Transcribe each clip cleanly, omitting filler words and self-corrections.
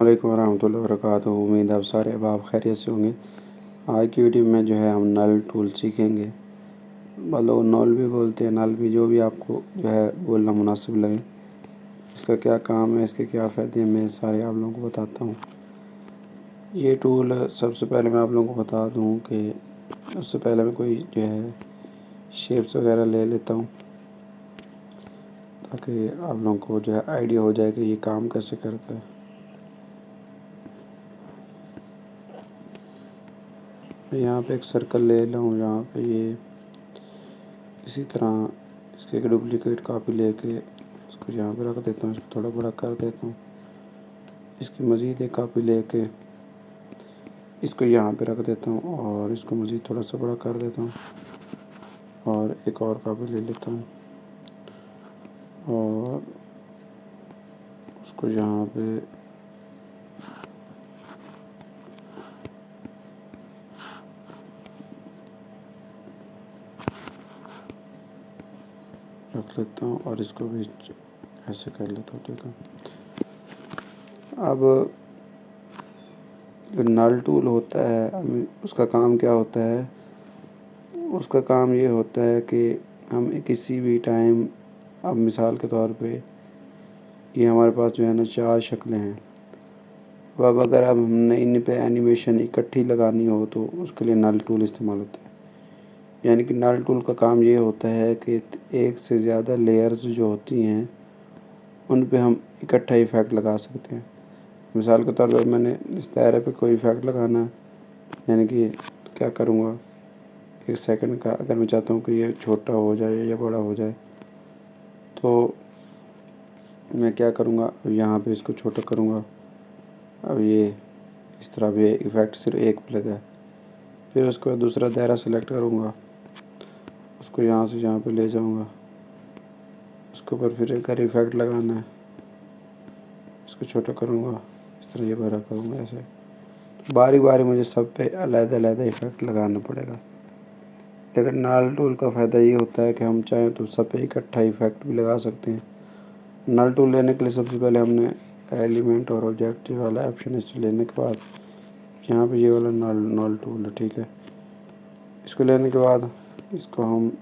वालेकुम वरहमतुल्लाहि वबरकातुहू। उम्मीद है आप सारे अहबाब खैरियत से होंगे। आज की वीडियो में जो है हम नल टूल सीखेंगे। लोग नल भी बोलते हैं, नल भी, जो भी आपको जो है बोलना मुनासिब लगे। इसका क्या काम है, इसके क्या फ़ायदे हैं, मैं सारे आप लोगों को बताता हूँ। ये टूल सबसे पहले मैं आप लोगों को बता दूँ कि उससे पहले मैं कोई जो है शेप्स वगैरह ले लेता हूँ, ताकि आप लोगों को जो है आइडिया हो जाए कि ये काम कैसे करता है। यहाँ पे एक सर्कल ले लूँ, यहाँ पे ये इसी तरह इसकी एक डुप्लीकेट कॉपी लेके इसको यहाँ पे रख देता हूँ, इसको थोड़ा बड़ा कर देता हूँ। इसकी मज़ीद एक कॉपी लेके इसको यहाँ पे रख देता हूँ और इसको मज़ीद थोड़ा सा बड़ा कर देता हूँ और एक और कॉपी ले लेता हूँ और उसको यहाँ पे रख लेता हूँ और इसको भी ऐसे कर लेता हूँ। ठीक है, अब जो नल टूल होता है, उसका काम क्या होता है? उसका काम ये होता है कि हम किसी भी टाइम, अब मिसाल के तौर पे ये हमारे पास जो है ना 4 शक्लें हैं। अब अगर अब हमने इन पे एनिमेशन इकट्ठी लगानी हो तो उसके लिए नल टूल इस्तेमाल होता है। यानी कि नल टूल का काम ये होता है कि एक से ज़्यादा लेयर्स जो होती हैं उन पे हम इकट्ठा इफ़ेक्ट लगा सकते हैं। मिसाल के तौर पर मैंने इस दायरे पे कोई इफ़ेक्ट लगाना है, यानी कि क्या करूँगा, 1 सेकंड का अगर मैं चाहता हूँ कि ये छोटा हो जाए या बड़ा हो जाए, तो मैं क्या करूँगा, यहाँ पे इसको छोटा करूँगा। अब ये इस तरह भी इफ़ेक्ट सिर्फ एक पे लगा है। फिर उसके बाद दूसरा दायरा सेलेक्ट करूँगा, उसको यहाँ से यहाँ पे ले जाऊँगा, उसके ऊपर फिर एक और इफ़ेक्ट लगाना है, इसको छोटा करूँगा, इस तरह ये बड़ा करूँगा। ऐसे बारी बारी मुझे सब पे अलग-अलग इफ़ेक्ट लगाना पड़ेगा। लेकिन नल टूल का फ़ायदा ये होता है कि हम चाहें तो सब पे इकट्ठा इफ़ेक्ट भी लगा सकते हैं। नल टूल लेने के लिए सबसे पहले हमने एलिमेंट और ऑब्जेक्टिव वाला ऑप्शन इसे लेने के बाद यहाँ पे ये वाला नल टूल है। ठीक है, इसको लेने के बाद इसको हम,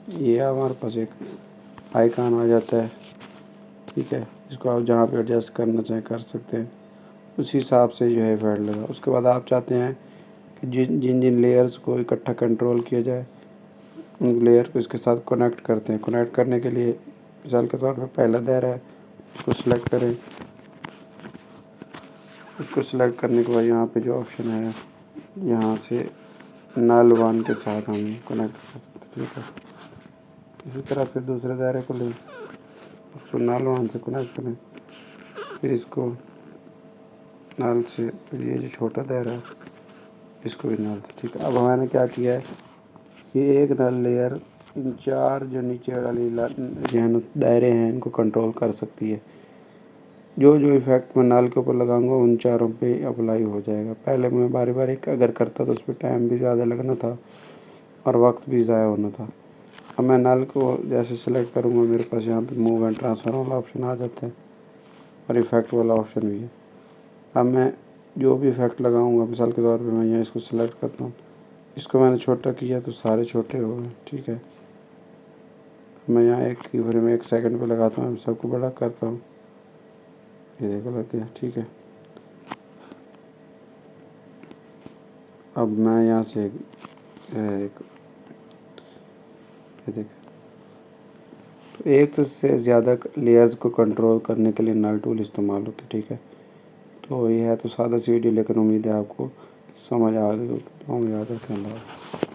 ये हमारे पास एक आइकन आ जाता है। ठीक है, इसको आप जहाँ पे एडजस्ट करना चाहें कर सकते हैं, उसी हिसाब से जो है इफ़ेक्ट लगा। उसके बाद आप चाहते हैं कि जिन जिन जिन लेयर्स को इकट्ठा कंट्रोल किया जाए, उन लेयर को इसके साथ कनेक्ट करते हैं। कनेक्ट करने के लिए मिसाल के तौर पर पहला दायरा है, उसको सिलेक्ट करें। उसको सिलेक्ट करने के बाद यहाँ पे जो ऑप्शन है, यहाँ से नल 1 के साथ हम कनेक्ट कर सकते हैं। ठीक है, इसी तरह फिर दूसरे दायरे को लें, उसको नल 1 से कनेक्ट करें, फिर इसको नल से, फिर ये जो छोटा दायरा है इसको भी नल से। ठीक है, अब मैंने क्या किया है, ये एक नल लेयर इन 4 जो नीचे वाली जो है ना दायरे हैं, इनको कंट्रोल कर सकती है। जो जो इफ़ेक्ट मैं नल के ऊपर लगाऊंगा उन चारों पे अप्लाई हो जाएगा। पहले मैं बारी बारी अगर करता तो उस पर टाइम भी ज़्यादा लगना था और वक्त भी ज़ाया होना था। अब मैं नल को जैसे सेलेक्ट करूँगा, मेरे पास यहाँ पे मूव एंड ट्रांसफर वाला ऑप्शन आ जाता है और इफ़ेक्ट वाला ऑप्शन भी है। अब मैं जो भी इफ़ेक्ट लगाऊंगा, मिसाल के तौर पर मैं यहाँ इसको सेलेक्ट करता हूँ, इसको मैंने छोटा किया तो सारे छोटे हो गए। ठीक है, मैं यहाँ एक की फ्रेम 1 सेकंड पे लगाता हूँ, सबको बड़ा करता हूँ, ये देखो लग गया। ठीक है, अब मैं यहाँ से एक ये देख, तो एक से ज़्यादा लेयर्स को कंट्रोल करने के लिए नल टूल इस्तेमाल होता है। ठीक है, तो ये है तो सादा सी वीडियो, लेकिन उम्मीद है आपको समझ आ गई होगी। तो हम याद रखें।